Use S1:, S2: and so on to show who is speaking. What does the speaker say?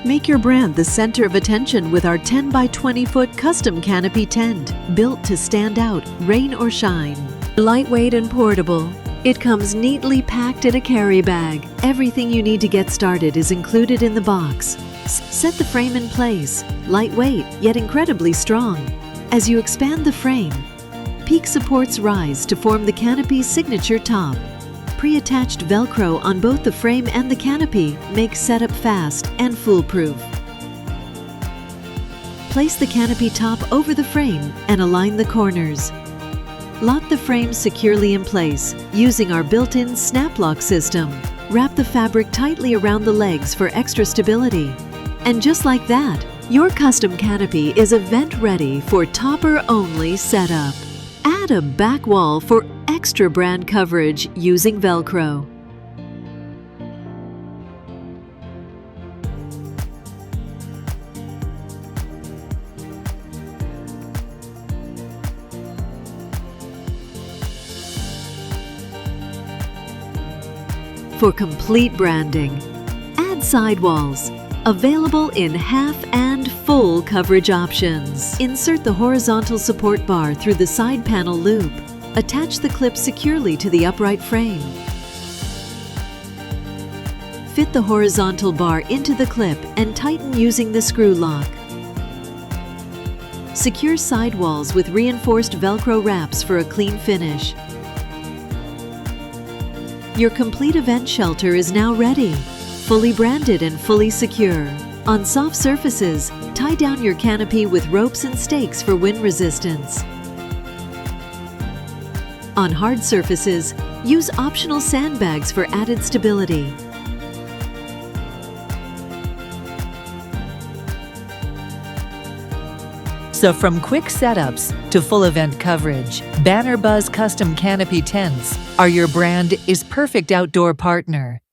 S1: Make your brand the center of attention with our 10 by 20 foot custom canopy tent, built to stand out, rain or shine. Lightweight and portable, it comes neatly packed in a carry bag. Everything you need to get started is included in the box. Set the frame in place, lightweight yet incredibly strong. As you expand the frame, peak supports rise to form the canopy's signature top. Pre-attached Velcro on both the frame and the canopy makes setup fast and foolproof. Place the canopy top over the frame and align the corners. Lock the frame securely in place using our built-in snap lock system. Wrap the fabric tightly around the legs for extra stability. And just like that, your custom canopy is event-ready for topper-only setup. Add a back wall for extra brand coverage using Velcro. For complete branding, add sidewalls, available in half and full coverage options. Insert the horizontal support bar through the side panel loop. Attach the clip securely to the upright frame. Fit the horizontal bar into the clip and tighten using the screw lock. Secure sidewalls with reinforced Velcro wraps for a clean finish. Your complete event shelter is now ready, fully branded and fully secure. On soft surfaces, tie down your canopy with ropes and stakes for wind resistance. On hard surfaces, use optional sandbags for added stability.
S2: So from quick setups to full event coverage, Banner Buzz Custom Canopy Tents are your brand is perfect outdoor partner.